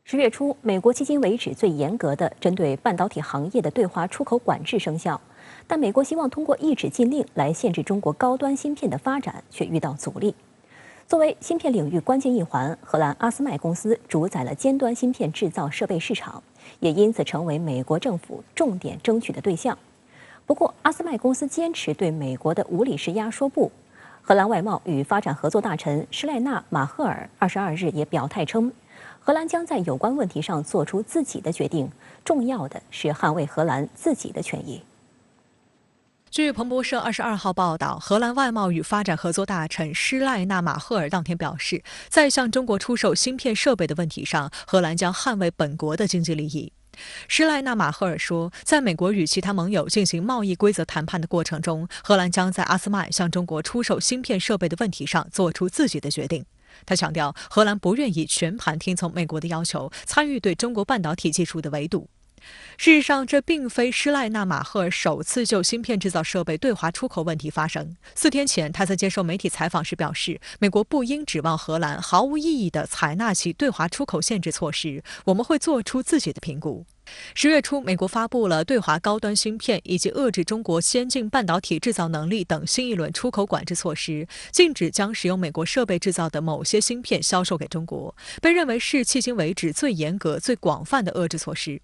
10月初，美国迄今为止最严格的针对半导体行业的对华出口管制生效，但美国希望通过一纸禁令来限制中国高端芯片的发展，却遇到阻力。作为芯片领域关键一环，荷兰阿斯麦公司主宰了尖端芯片制造设备市场，也因此成为美国政府重点争取的对象。不过，阿斯麦公司坚持对美国的无理施压说不。荷兰外贸与发展合作大臣施赖纳·马赫尔22日也表态称，荷兰将在有关问题上做出自己的决定，重要的是捍卫荷兰自己的权益。据彭博社22号报道，荷兰外贸与发展合作大臣施赖纳·马赫尔当天表示，在向中国出售芯片设备的问题上，荷兰将捍卫本国的经济利益。施赖纳·马赫尔说，在美国与其他盟友进行贸易规则谈判的过程中，荷兰将在阿斯麦向中国出售芯片设备的问题上做出自己的决定。他强调，荷兰不愿意全盘听从美国的要求，参与对中国半导体技术的围堵。事实上，这并非施赖纳·马赫尔首次就芯片制造设备对华出口问题发声。4天前，他在接受媒体采访时表示，美国不应指望荷兰毫无意义地采纳其对华出口限制措施，我们会做出自己的评估。10月初，美国发布了对华高端芯片以及遏制中国先进半导体制造能力等新一轮出口管制措施，禁止将使用美国设备制造的某些芯片销售给中国，被认为是迄今为止最严格、最广泛的遏制措施。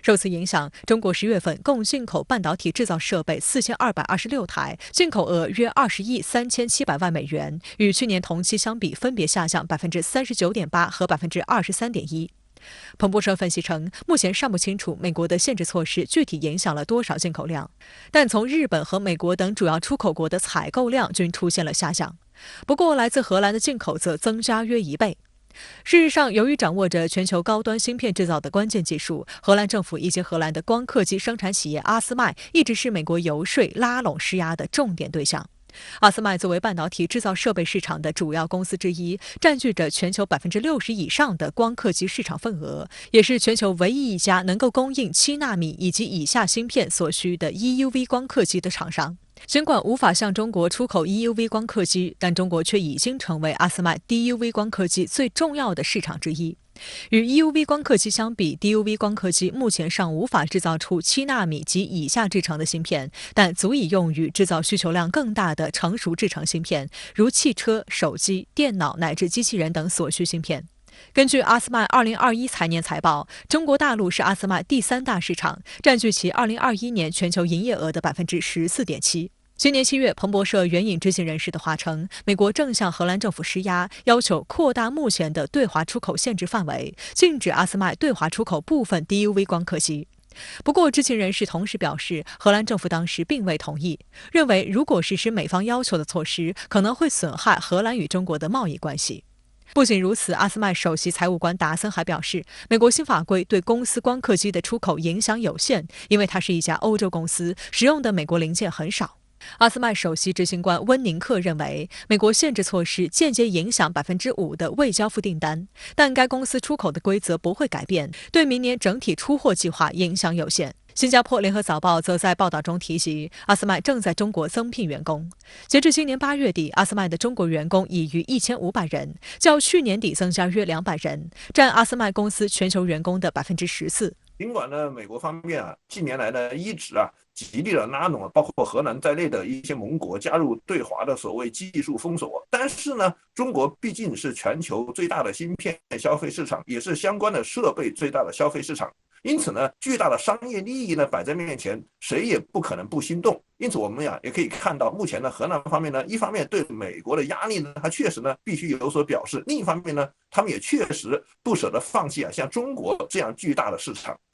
受此影响，中国10月份共进口半导体制造设备4226台，进口额约20亿3700万美元，与去年同期相比分别下降39.8%和23.1%。彭博社分析称，目前尚不清楚美国的限制措施具体影响了多少进口量，但从日本和美国等主要出口国的采购量均出现了下降。不过，来自荷兰的进口则增加约1倍。事实上，由于掌握着全球高端芯片制造的关键技术，荷兰政府以及荷兰的光刻机生产企业阿斯麦一直是美国游说、拉拢、施压的重点对象。阿斯麦作为半导体制造设备市场的主要公司之一，占据着全球60%以上的光刻机市场份额，也是全球唯一一家能够供应7纳米以及以下芯片所需的 EUV 光刻机的厂商。尽管无法向中国出口 EUV 光刻机，但中国却已经成为阿斯麦 DUV 光刻机最重要的市场之一。与 EUV 光刻机相比， DUV 光刻机目前尚无法制造出7纳米及以下制成的芯片，但足以用于制造需求量更大的成熟制成芯片，如汽车、手机、电脑乃至机器人等所需芯片。根据阿斯麦2021财年财报，中国大陆是阿斯麦第3大市场，占据其2021年全球营业额的14.7%。今年7月，彭博社援引知情人士的话称，美国正向荷兰政府施压，要求扩大目前的对华出口限制范围，禁止阿斯麦对华出口部分 DUV 光刻机。不过，知情人士同时表示，荷兰政府当时并未同意，认为如果实施美方要求的措施，可能会损害荷兰与中国的贸易关系。不仅如此，阿斯麦首席财务官达森还表示，美国新法规对公司光刻机的出口影响有限，因为它是一家欧洲公司，使用的美国零件很少。阿斯麦首席执行官温宁克认为，美国限制措施间接影响5%的未交付订单，但该公司出口的规则不会改变，对明年整体出货计划影响有限。新加坡联合早报则在报道中提及，阿斯麦正在中国增聘员工。截至今年8月底，阿斯麦的中国员工已逾1500人，较去年底增加约200人，占阿斯麦公司全球员工的14%。尽管呢，美国方面近年来呢一直极力的拉拢包括荷兰在内的一些盟国加入对华的所谓技术封锁，但是呢，中国毕竟是全球最大的芯片消费市场，也是相关的设备最大的消费市场。因此呢，巨大的商业利益呢摆在面前，谁也不可能不心动。因此我们也可以看到，目前呢，荷兰方面呢，一方面对美国的压力呢，它确实呢必须有所表示；另一方面呢，他们也确实不舍得放弃像中国这样巨大的市场。